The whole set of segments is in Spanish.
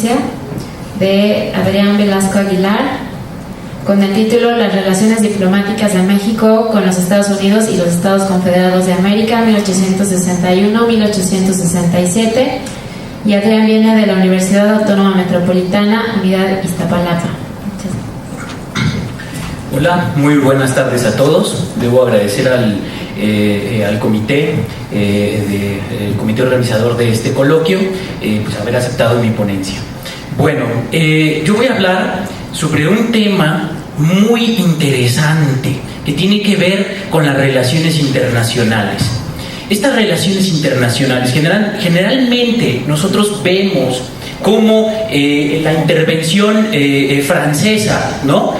ponencia de Adrián Velasco Aguilar con el título Las relaciones diplomáticas de México con los Estados Unidos y los Estados Confederados de América 1861-1867, y Adrián viene de la Universidad Autónoma Metropolitana, Unidad Iztapalapa. Hola, muy buenas tardes a todos. Debo agradecer al comité, el comité organizador de este coloquio, pues haber aceptado mi ponencia. Bueno, yo voy a hablar sobre un tema muy interesante que tiene que ver con las relaciones internacionales. Estas relaciones internacionales, generalmente nosotros vemos cómo la intervención francesa, ¿no?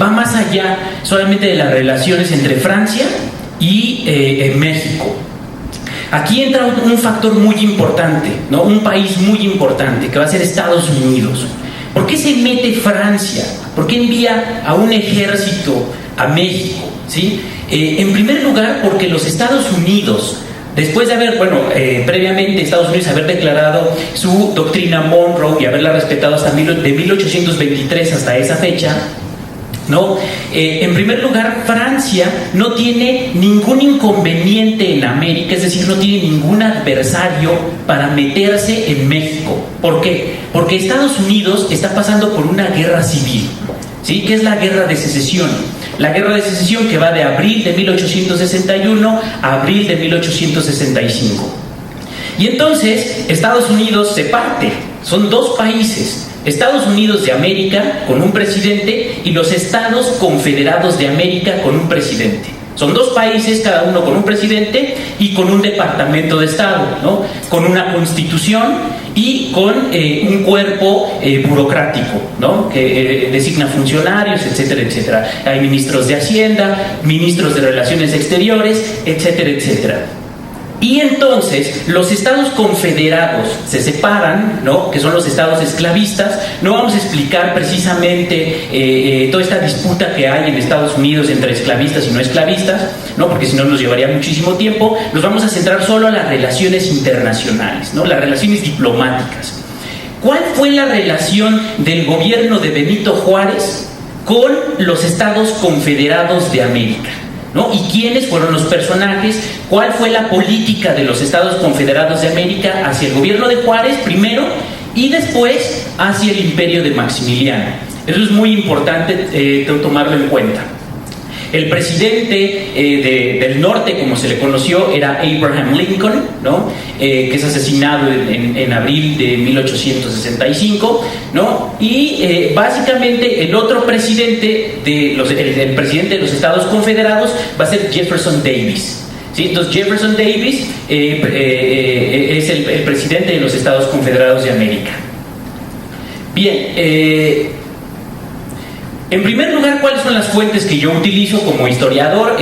Va más allá solamente de las relaciones entre Francia y México. Aquí entra un factor muy importante, ¿no? Un país muy importante que va a ser Estados Unidos. ¿Por qué se mete Francia? ¿Por qué envía a un ejército a México? ¿Sí? En primer lugar, porque los Estados Unidos, después de haber, previamente Estados Unidos haber declarado su doctrina Monroe y haberla respetado hasta de 1823 hasta esa fecha, ¿no? En primer lugar, Francia no tiene ningún inconveniente en América, es decir, no tiene ningún adversario para meterse en México. ¿Por qué? Porque Estados Unidos está pasando por una guerra civil, ¿sí? Que es la guerra de secesión. La guerra de secesión que va de abril de 1861 a abril de 1865. Y entonces Estados Unidos se parte, son dos países. Estados Unidos de América con un presidente y los Estados Confederados de América con un presidente. Son dos países, cada uno con un presidente y con un departamento de Estado, ¿no? Con una constitución y con un cuerpo burocrático, ¿no? Que designa funcionarios, etcétera, etcétera. Hay ministros de Hacienda, ministros de Relaciones Exteriores, etcétera, etcétera. Y entonces los estados confederados se separan, ¿no? Que son los estados esclavistas. No vamos a explicar precisamente toda esta disputa que hay en Estados Unidos entre esclavistas y no esclavistas, ¿no? Porque si no nos llevaría muchísimo tiempo. Nos vamos a centrar solo en las relaciones internacionales, ¿no? Las relaciones diplomáticas. ¿Cuál fue la relación del gobierno de Benito Juárez con los estados confederados de América? ¿No? ¿Y quiénes fueron los personajes? ¿Cuál fue la política de los Estados Confederados de América hacia el gobierno de Juárez primero y después hacia el imperio de Maximiliano? Eso es muy importante tomarlo en cuenta. El presidente del norte, como se le conoció, era Abraham Lincoln, ¿no? Que es asesinado en abril de 1865, ¿no? Y básicamente el otro presidente, el presidente de los Estados Confederados va a ser Jefferson Davis, ¿sí? Entonces Jefferson Davis es el presidente de los Estados Confederados de América. Bien, en primer lugar, ¿cuáles son las fuentes que yo utilizo como historiador?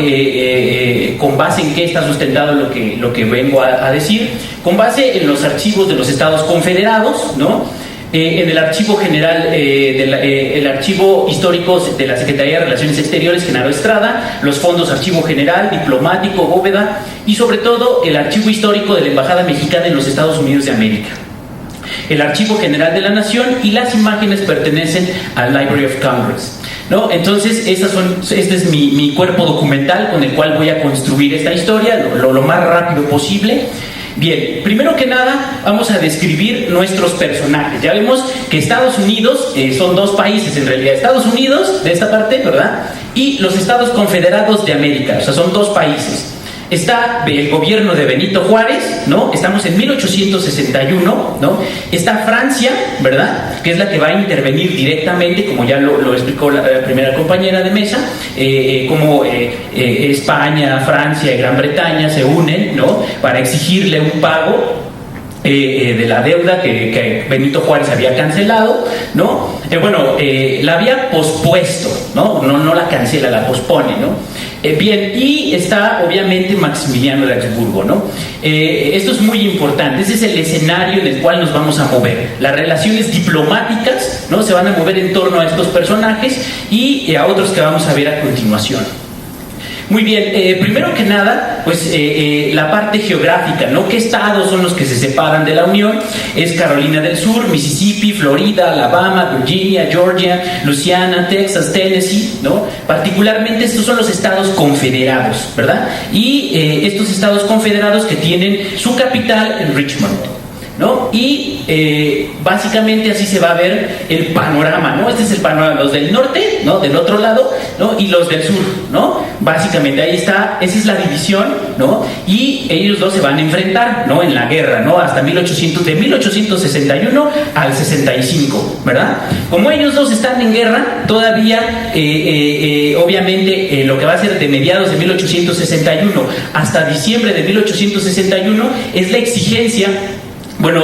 ¿Con base en qué está sustentado lo que vengo a decir? Con base en los archivos de los Estados Confederados, ¿no? En el archivo general, el archivo histórico de la Secretaría de Relaciones Exteriores, Genaro Estrada, los fondos Archivo General, Diplomático, Bóveda, y sobre todo el archivo histórico de la Embajada Mexicana en los Estados Unidos de América. El Archivo General de la Nación, y las imágenes pertenecen al Library of Congress, ¿no? Entonces, este es mi cuerpo documental con el cual voy a construir esta historia lo más rápido posible. Bien, primero que nada vamos a describir nuestros personajes. Ya vemos que Estados Unidos son dos países en realidad. Estados Unidos, de esta parte, ¿verdad? Y los Estados Confederados de América, o sea, son dos países. Está el gobierno de Benito Juárez, ¿no? Estamos en 1861, ¿no? Está Francia, ¿verdad? Que es la que va a intervenir directamente, como ya lo explicó la primera compañera de mesa, como España, Francia y Gran Bretaña se unen, ¿no? Para exigirle un pago de la deuda que Benito Juárez había cancelado, ¿no? La había pospuesto, ¿no? No la cancela, la pospone, ¿no? Bien, y está obviamente Maximiliano de Habsburgo, ¿no? Esto es muy importante, ese es el escenario en el cual nos vamos a mover. Las relaciones diplomáticas, ¿no? Se van a mover en torno a estos personajes y a otros que vamos a ver a continuación. Muy bien, primero que nada, pues la parte geográfica, ¿no? ¿Qué estados son los que se separan de la Unión? Es Carolina del Sur, Mississippi, Florida, Alabama, Virginia, Georgia, Louisiana, Texas, Tennessee, ¿no? Particularmente estos son los estados confederados, ¿verdad? Y estos estados confederados que tienen su capital en Richmond, ¿no? Y básicamente así se va a ver el panorama, ¿no? Este es el panorama, los del norte, ¿no? Del otro lado, ¿no? Y los del sur, ¿no? Básicamente ahí está, esa es la división, ¿no? Y ellos dos se van a enfrentar, ¿no? En la guerra, ¿no? Hasta de 1861 al 65, ¿verdad? Como ellos dos están en guerra, todavía, obviamente, lo que va a ser de mediados de 1861 hasta diciembre de 1861 es la exigencia. Bueno,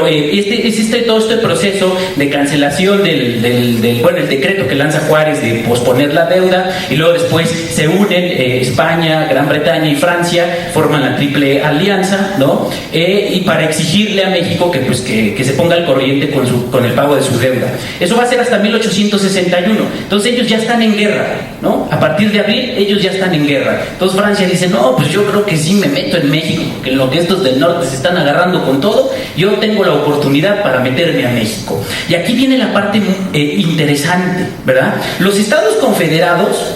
todo este proceso de cancelación del el decreto que lanza Juárez de posponer la deuda, y luego después se unen España, Gran Bretaña y Francia, forman la Triple Alianza, ¿no? Y para exigirle a México que se ponga al corriente con el pago de su deuda. Eso va a ser hasta 1861. Entonces ellos ya están en guerra, ¿no? A partir de abril ellos ya están en guerra. Entonces Francia dice, no, pues yo creo que sí me meto en México, porque en lo que estos del norte se están agarrando con todo, yo tengo la oportunidad para meterme a México. Y aquí viene la parte interesante, ¿verdad? Los estados confederados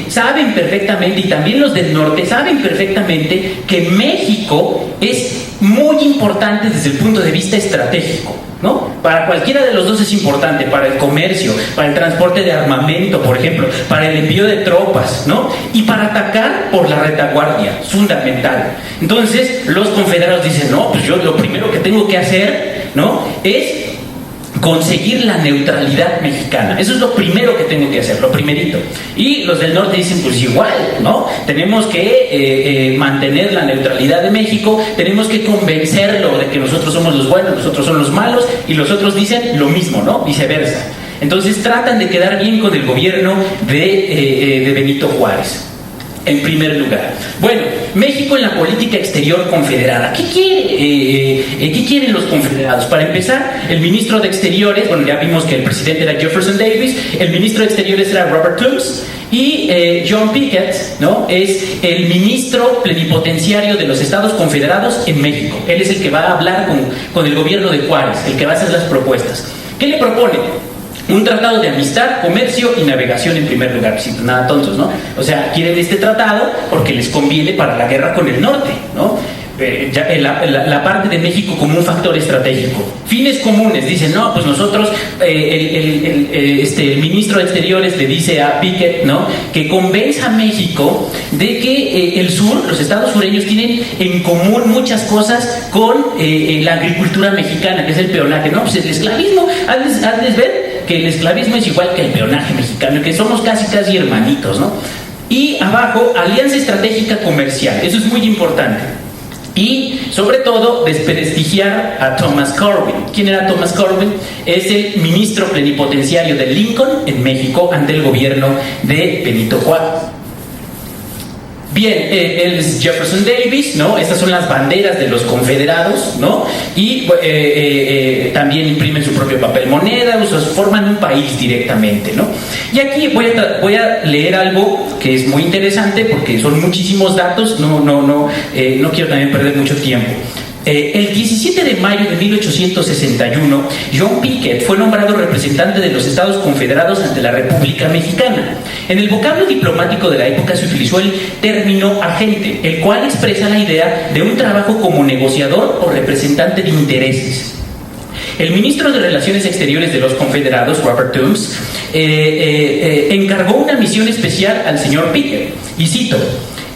saben perfectamente, y también los del norte saben perfectamente, que México es muy importante desde el punto de vista estratégico, ¿no? Para cualquiera de los dos es importante, para el comercio, para el transporte de armamento, por ejemplo, para el envío de tropas, ¿no? Y para atacar por la retaguardia, es fundamental. Entonces, los confederados dicen, no, pues yo lo primero que tengo que hacer, ¿no? Es conseguir la neutralidad mexicana. Eso es lo primero que tengo que hacer, lo primerito. Y los del norte dicen, pues igual, ¿no? Tenemos que mantener la neutralidad de México, tenemos que convencerlo de que nosotros somos los buenos, nosotros somos los malos, y los otros dicen lo mismo, ¿no? Viceversa. Entonces tratan de quedar bien con el gobierno de Benito Juárez. En primer lugar. Bueno, México en la política exterior confederada. ¿Qué quieren los confederados? Para empezar, el ministro de Exteriores, bueno, ya vimos que el presidente era Jefferson Davis, el ministro de Exteriores era Robert Toombs, y John Pickett, ¿no? Es el ministro plenipotenciario de los Estados Confederados en México. Él es el que va a hablar con el gobierno de Juárez, el que va a hacer las propuestas. ¿Qué le propone? Un tratado de amistad, comercio y navegación en primer lugar. Pues, nada tontos, ¿no? O sea, quieren este tratado porque les conviene para la guerra con el norte, ¿no? La parte de México como un factor estratégico. Fines comunes, dicen, no, pues nosotros, el ministro de Exteriores le dice a Pickett, ¿no? Que convenza a México de que el sur, los estados sureños, tienen en común muchas cosas con la agricultura mexicana, que es el peonaje, ¿no? Pues el esclavismo, hazles ver que el esclavismo es igual que el peonaje mexicano, que somos casi hermanitos, ¿no? Y abajo, alianza estratégica comercial, eso es muy importante. Y sobre todo desprestigiar a Thomas Corwin. ¿Quién era Thomas Corwin? Es el ministro plenipotenciario de Lincoln en México ante el gobierno de Benito Juárez. Bien, él es Jefferson Davis, ¿no? Estas son las banderas de los confederados, ¿no? Y también imprimen su propio papel moneda, o sea, forman un país directamente, ¿no? Y aquí voy a leer algo que es muy interesante porque son muchísimos datos, no quiero también perder mucho tiempo. El 17 de mayo de 1861, John Pickett fue nombrado representante de los Estados Confederados ante la República Mexicana. En el vocablo diplomático de la época se utilizó el término agente, el cual expresa la idea de un trabajo como negociador o representante de intereses. El ministro de Relaciones Exteriores de los Confederados, Robert Toombs, encargó una misión especial al señor Pickett, y cito: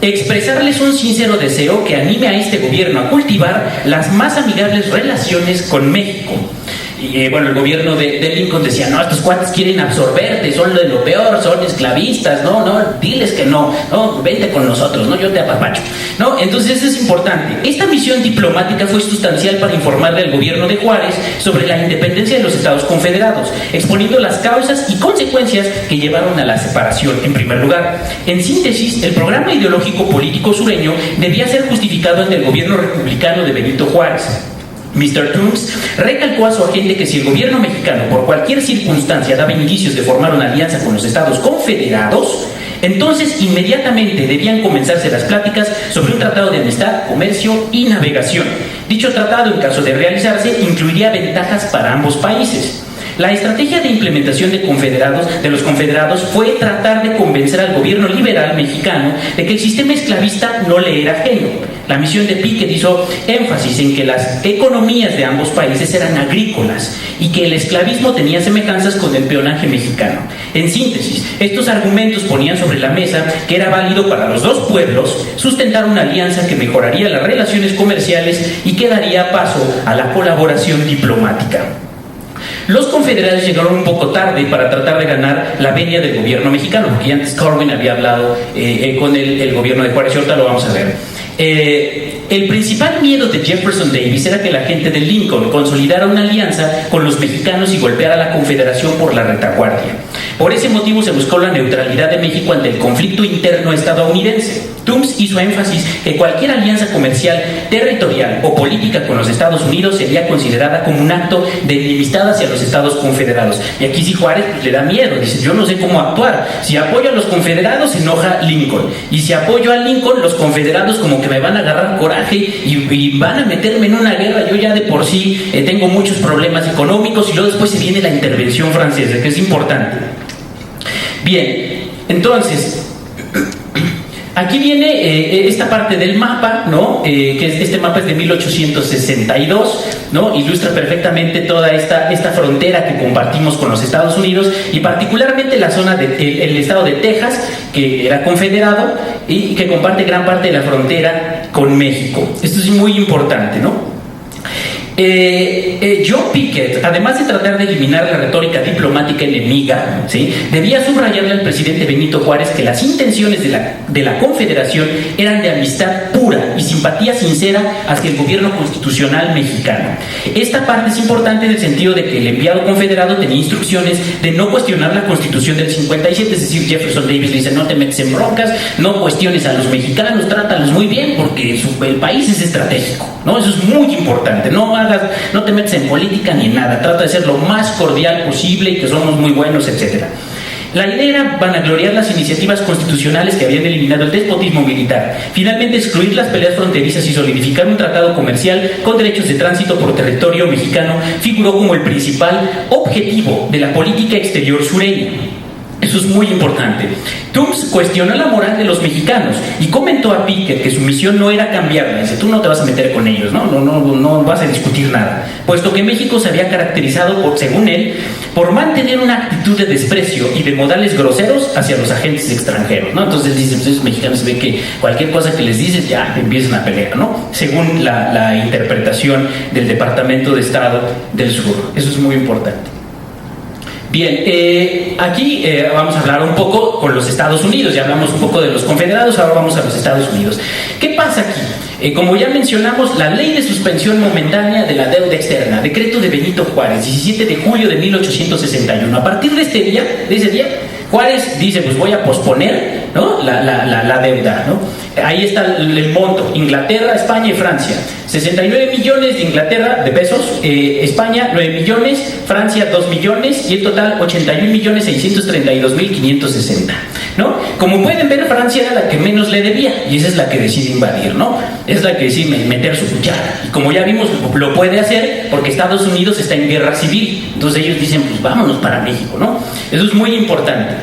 expresarles un sincero deseo que anime a este gobierno a cultivar las más amigables relaciones con México. Y bueno, el gobierno de Lincoln decía, no, estos cuates quieren absorberte, son de lo peor, son esclavistas, no, diles que no, vente con nosotros, yo te apapacho, ¿no? Entonces eso es importante. Esta misión diplomática fue sustancial para informarle al gobierno de Juárez sobre la independencia de los Estados Confederados, exponiendo las causas y consecuencias que llevaron a la separación, en primer lugar. En síntesis, el programa ideológico político sureño debía ser justificado ante el gobierno republicano de Benito Juárez. Mr. Toombs recalcó a su agente que si el gobierno mexicano por cualquier circunstancia daba indicios de formar una alianza con los Estados Confederados, Entonces, inmediatamente debían comenzarse las pláticas sobre un tratado de amistad, comercio y navegación. Dicho tratado, en caso de realizarse, incluiría ventajas para ambos países. La estrategia de implementación de los confederados fue tratar de convencer al gobierno liberal mexicano de que el sistema esclavista no le era ajeno. La misión de Pickett hizo énfasis en que las economías de ambos países eran agrícolas y que el esclavismo tenía semejanzas con el peonaje mexicano. En síntesis, estos argumentos ponían sobre la mesa que era válido para los dos pueblos sustentar una alianza que mejoraría las relaciones comerciales y que daría paso a la colaboración diplomática. Los confederados llegaron un poco tarde para tratar de ganar la venia del gobierno mexicano, porque antes Corbin había hablado con el gobierno de Juárez, y ahorita lo vamos a ver. El principal miedo de Jefferson Davis era que la gente de Lincoln consolidara una alianza con los mexicanos y golpeara a la Confederación por la retaguardia. Por ese motivo se buscó la neutralidad de México ante el conflicto interno estadounidense. Toombs hizo énfasis que cualquier alianza comercial, territorial o política con los Estados Unidos sería considerada como un acto de enemistad hacia los Estados Confederados. Y aquí sí Juárez le da miedo, dice, yo no sé cómo actuar. Si apoyo a los confederados se enoja Lincoln, y si apoyo a Lincoln, los confederados como que me van a agarrar coraje y van a meterme en una guerra. Yo ya de por sí tengo muchos problemas económicos, y luego después se viene la intervención francesa, que es importante. Bien, entonces aquí viene esta parte del mapa, ¿no? Que este mapa es de 1862, ¿no? Ilustra perfectamente toda esta frontera que compartimos con los Estados Unidos, y particularmente la zona del estado de Texas, que era confederado y que comparte gran parte de la frontera con México. Esto es muy importante, ¿no? John Pickett, además de tratar de eliminar la retórica diplomática enemiga, ¿sí?, debía subrayarle al presidente Benito Juárez que las intenciones de la Confederación eran de amistad pura y simpatía sincera hacia el gobierno constitucional mexicano. Esta parte es importante en el sentido de que el enviado confederado tenía instrucciones de no cuestionar la Constitución del 57, es decir, Jefferson Davis le dice, no te metes en broncas, no cuestiones a los mexicanos, trátalos muy bien porque el país es estratégico, ¿no? Eso es muy importante, no te metes en política ni en nada, trata de ser lo más cordial posible y que somos muy buenos, etcétera. La idea era vanagloriar las iniciativas constitucionales que habían eliminado el despotismo militar, finalmente excluir las peleas fronterizas y solidificar un tratado comercial con derechos de tránsito por territorio mexicano figuró como el principal objetivo de la política exterior sureña. Eso es muy importante. Toombs cuestionó la moral de los mexicanos y comentó a Pickett que su misión no era cambiarla. Dice, tú no te vas a meter con ellos, no vas a discutir nada, puesto que México se había caracterizado, según él, por mantener una actitud de desprecio y de modales groseros hacia los agentes extranjeros, ¿no? Entonces él dice, pues esos mexicanos ven que cualquier cosa que les dices ya empiezan a pelear, ¿no? Según la interpretación del Departamento de Estado del Sur. Eso es muy importante. Bien, aquí vamos a hablar un poco con los Estados Unidos. Ya hablamos un poco de los confederados, ahora vamos a los Estados Unidos. ¿Qué pasa aquí? Como ya mencionamos, la ley de suspensión momentánea de la deuda externa, decreto de Benito Juárez, 17 de julio de 1861. A partir de ese día, Juárez dice, pues voy a posponer, ¿no?, la deuda, ¿no? Ahí está el monto: Inglaterra, España y Francia. 69 millones de Inglaterra de pesos, España 9 millones, Francia 2 millones y el total 81.632.560, ¿no? Como pueden ver, Francia era la que menos le debía y esa es la que decide invadir, ¿no? Es la que decide meter su cuchara, y como ya vimos, lo puede hacer porque Estados Unidos está en guerra civil. Entonces ellos dicen, pues vámonos para México, ¿no? Eso es muy importante.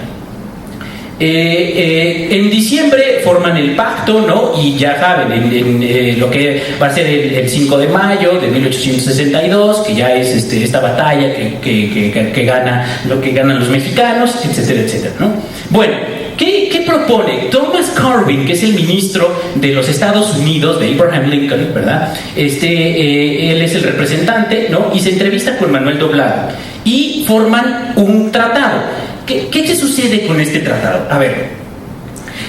En diciembre forman el pacto, ¿no? Y ya saben, en lo que va a ser el 5 de mayo de 1862, que ya es esta batalla que gana lo que ganan los mexicanos, etcétera, etcétera, ¿no? Bueno, ¿qué propone Thomas Corbin, que es el ministro de los Estados Unidos de Abraham Lincoln, ¿verdad? Él es el representante, ¿no? Y se entrevista con Manuel Doblado y forman un tratado. ¿Qué sucede con este tratado? A ver,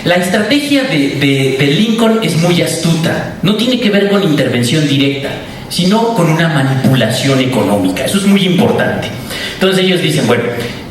la estrategia de Lincoln es muy astuta. No tiene que ver con intervención directa, sino con una manipulación económica. Eso es muy importante. Entonces ellos dicen, bueno,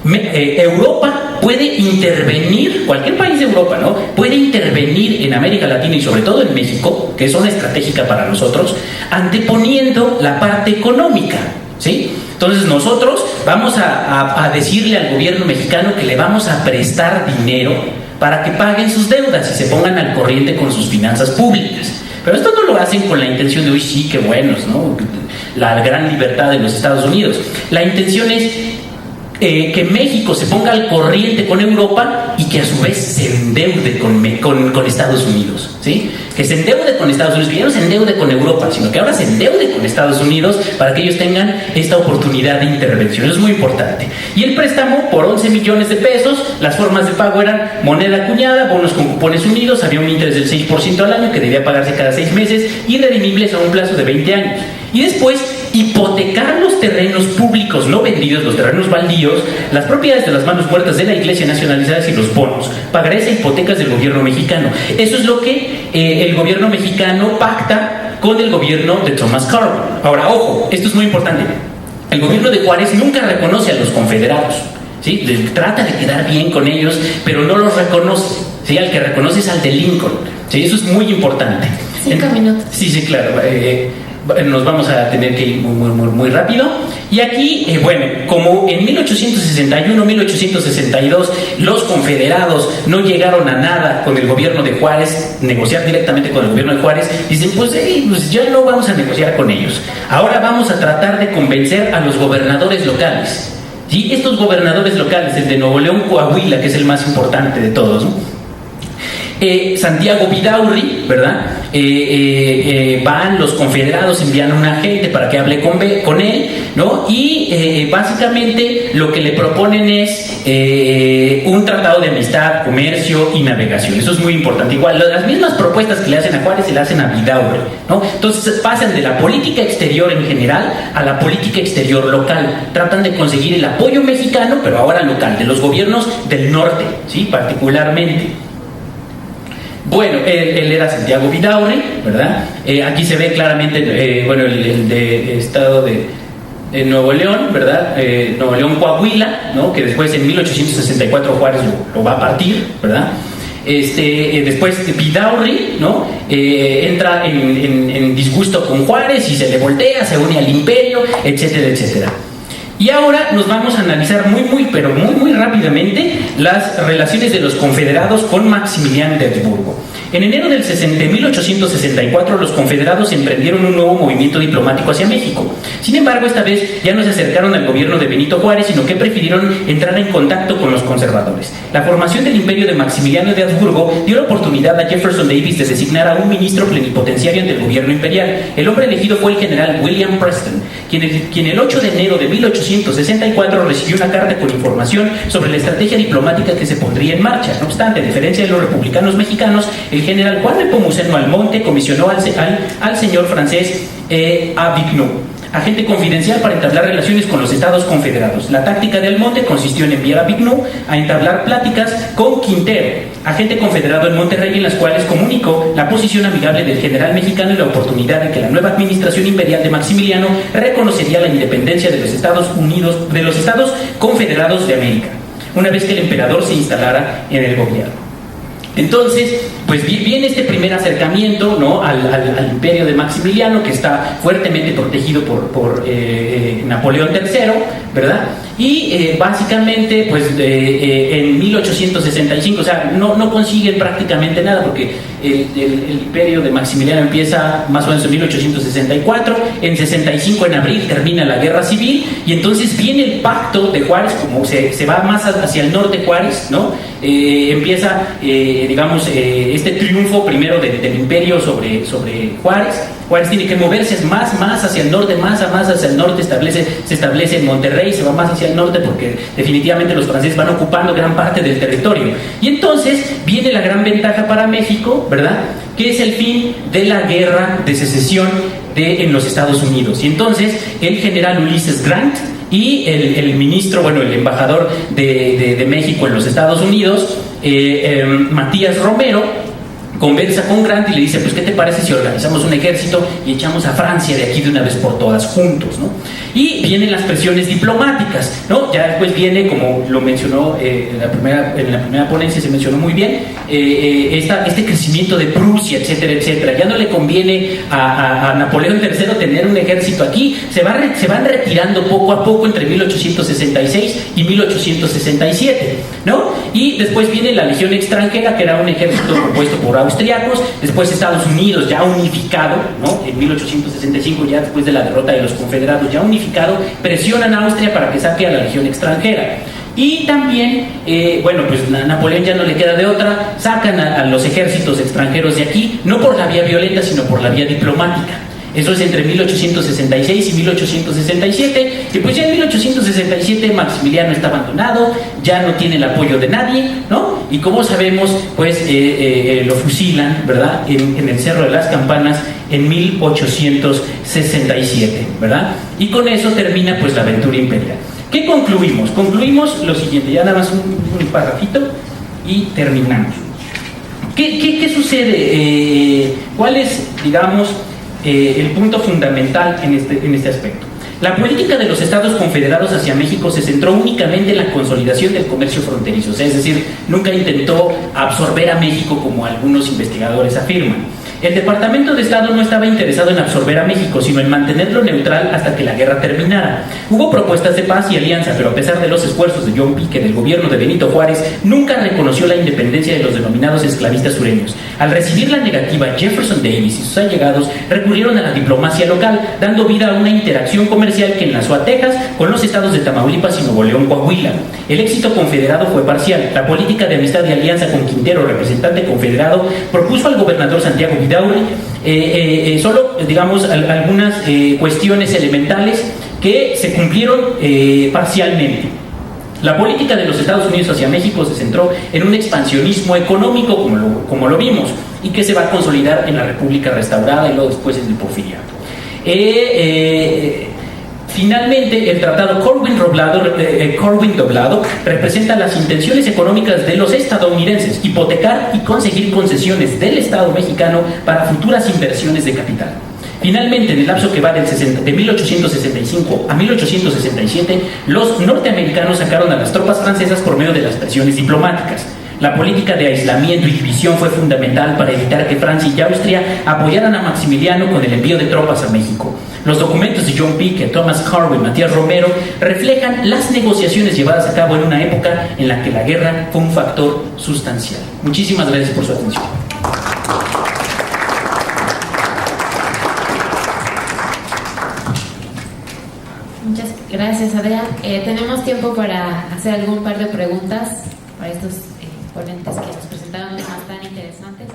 Europa puede intervenir, cualquier país de Europa, ¿no?, puede intervenir en América Latina y sobre todo en México, que es zona estratégica para nosotros, anteponiendo la parte económica, ¿sí? Entonces nosotros vamos a decirle al gobierno mexicano que le vamos a prestar dinero para que paguen sus deudas y se pongan al corriente con sus finanzas públicas. Pero esto no lo hacen con la intención de, uy, sí, qué buenos, ¿no? La gran libertad de los Estados Unidos. La intención es que México se ponga al corriente con Europa y que a su vez se endeude con Estados Unidos, ¿sí? Que se endeude con Estados Unidos, que ya no se endeude con Europa, sino que ahora se endeude con Estados Unidos para que ellos tengan esta oportunidad de intervención. Eso es muy importante. Y el préstamo por 11 millones de pesos, las formas de pago eran moneda acuñada, bonos con cupones unidos, había un interés del 6% al año que debía pagarse cada 6 meses y redimibles a un plazo de 20 años. Y después, hipotecar los terrenos públicos no vendidos, los terrenos baldíos, las propiedades de las manos muertas de la Iglesia nacionalizadas y los bonos. Pagarés e hipotecas del gobierno mexicano. Eso es lo que el gobierno mexicano pacta con el gobierno de Thomas Carver. Ahora, ojo, esto es muy importante. El gobierno de Juárez nunca reconoce a los confederados, ¿sí? Trata de quedar bien con ellos, pero no los reconoce, ¿sí? Al que reconoce es al de Lincoln, ¿sí? Eso es muy importante. 5 minutos. Sí, claro. Nos vamos a tener que ir muy rápido. Y aquí, bueno, como en 1861, 1862 los confederados no llegaron a nada con el gobierno de Juárez, negociar directamente con el gobierno de Juárez, dicen, pues ya no vamos a negociar con ellos. Ahora vamos a tratar de convencer a los gobernadores locales, ¿sí? Estos gobernadores locales, el de Nuevo León, Coahuila, que es el más importante de todos, ¿no? Santiago Vidaurri, ¿verdad? Van los confederados, envían a un agente para que hable con él, ¿no? Y básicamente lo que le proponen es un tratado de amistad, comercio y navegación. Eso es muy importante. Igual, las mismas propuestas que le hacen a Juárez se le hacen a Vidaurri, ¿no? Entonces pasan de la política exterior en general a la política exterior local. Tratan de conseguir el apoyo mexicano, pero ahora local, de los gobiernos del norte, ¿sí? Particularmente. Bueno, él era Santiago Vidaurri, ¿verdad? Aquí se ve claramente, bueno, el de estado de Nuevo León, ¿verdad? Nuevo León, Coahuila, ¿no? Que después en 1864 Juárez lo va a partir, ¿verdad? Después Vidaurri, ¿no? Entra en disgusto con Juárez y se le voltea, se une al imperio, etcétera, etcétera. Y ahora nos vamos a analizar muy rápidamente las relaciones de los confederados con Maximiliano de Habsburgo. En enero de 1864 los confederados emprendieron un nuevo movimiento diplomático hacia México. Sin embargo, esta vez ya no se acercaron al gobierno de Benito Juárez, sino que prefirieron entrar en contacto con los conservadores. La formación del imperio de Maximiliano de Habsburgo dio la oportunidad a Jefferson Davis de designar a un ministro plenipotenciario ante el gobierno imperial. El hombre elegido fue el general William Preston, quien el 8 de enero de 1864 recibió una carta con información sobre la estrategia diplomática que se pondría en marcha. No obstante, a diferencia de los republicanos mexicanos, el general Juan Nepomuceno Almonte comisionó al señor francés Avignon, agente confidencial, para entablar relaciones con los estados confederados. La táctica de Almonte consistió en enviar a Avignon a entablar pláticas con Quintero, agente confederado en Monterrey, en las cuales comunicó la posición amigable del general mexicano y la oportunidad de que la nueva administración imperial de Maximiliano reconocería la independencia de los Estados Unidos, de los Estados Confederados de América, una vez que el emperador se instalara en el gobierno. Entonces, pues viene este primer acercamiento, ¿no? al imperio de Maximiliano, que está fuertemente protegido por Napoleón III, ¿verdad? Y básicamente, pues en 1865, o sea, no consiguen prácticamente nada, porque el imperio de Maximiliano empieza más o menos en 1864, en 65, en abril, termina la guerra civil, y entonces viene el pacto de Juárez, como se va más hacia el norte Juárez, ¿no? Empieza, digamos, este triunfo primero del imperio sobre Juárez. Juárez tiene que moverse más hacia el norte, más hacia el norte, se establece en Monterrey, se va más hacia el norte porque definitivamente los franceses van ocupando gran parte del territorio. Y entonces viene la gran ventaja para México, ¿verdad? Que es el fin de la guerra de secesión en los Estados Unidos. Y entonces el general Ulysses Grant y el ministro, bueno, el embajador de México en los Estados Unidos, Matías Romero, conversa con Grant y le dice, pues ¿qué te parece si organizamos un ejército y echamos a Francia de aquí de una vez por todas juntos, ¿no? Y vienen las presiones diplomáticas, ¿no? Ya después viene, como lo mencionó en la primera ponencia, se mencionó muy bien, este crecimiento de Prusia, etcétera, etcétera. Ya no le conviene a Napoleón III tener un ejército aquí, se van retirando poco a poco entre 1866 y 1867, ¿no? Y después viene la Legión Extranjera, que era un ejército compuesto por austriacos, después Estados Unidos ya unificado, ¿no? En 1865, ya después de la derrota de los confederados, ya unificado, presionan a Austria para que saque a la Legión Extranjera. Y también, bueno, pues a Napoleón ya no le queda de otra, sacan a los ejércitos extranjeros de aquí, no por la vía violenta, sino por la vía diplomática. Eso es entre 1866 y 1867, y pues ya en 1867 Maximiliano está abandonado, ya no tiene el apoyo de nadie, ¿no? Y como sabemos, pues lo fusilan, ¿verdad? En el Cerro de las Campanas en 1867, ¿verdad? Y con eso termina pues la aventura imperial. ¿Qué concluimos? Concluimos lo siguiente, ya nada más un parrafito y terminamos. ¿Qué sucede? ¿Cuál es, digamos, el punto fundamental en este aspecto? La política de los Estados Confederados hacia México se centró únicamente en la consolidación del comercio fronterizo, o sea, es decir, nunca intentó absorber a México como algunos investigadores afirman. El Departamento de Estado no estaba interesado en absorber a México, sino en mantenerlo neutral hasta que la guerra terminara. Hubo propuestas de paz y alianza, pero a pesar de los esfuerzos de John Piquet, el gobierno de Benito Juárez nunca reconoció la independencia de los denominados esclavistas sureños. Al recibir la negativa, Jefferson Davis y sus allegados recurrieron a la diplomacia local, dando vida a una interacción comercial que enlazó a Texas con los estados de Tamaulipas y Nuevo León, Coahuila. El éxito confederado fue parcial. La política de amistad y alianza con Quintero, representante confederado, propuso al gobernador Santiago Vidaurri solo, digamos, algunas cuestiones elementales que se cumplieron parcialmente. La política de los Estados Unidos hacia México se centró en un expansionismo económico, como lo vimos, y que se va a consolidar en la República restaurada y luego después en el Porfiriato. Finalmente, el tratado Corwin-Doblado representa las intenciones económicas de los estadounidenses, hipotecar y conseguir concesiones del Estado mexicano para futuras inversiones de capital. Finalmente, en el lapso que va de 1865 a 1867, los norteamericanos sacaron a las tropas francesas por medio de las presiones diplomáticas. La política de aislamiento y división fue fundamental para evitar que Francia y Austria apoyaran a Maximiliano con el envío de tropas a México. Los documentos de John Piquet, Thomas Harvey y Matías Romero reflejan las negociaciones llevadas a cabo en una época en la que la guerra fue un factor sustancial. Muchísimas gracias por su atención. Muchas gracias, Adrián. Tenemos tiempo para hacer algún par de preguntas para estos ponentes que nos presentaron temas tan interesantes.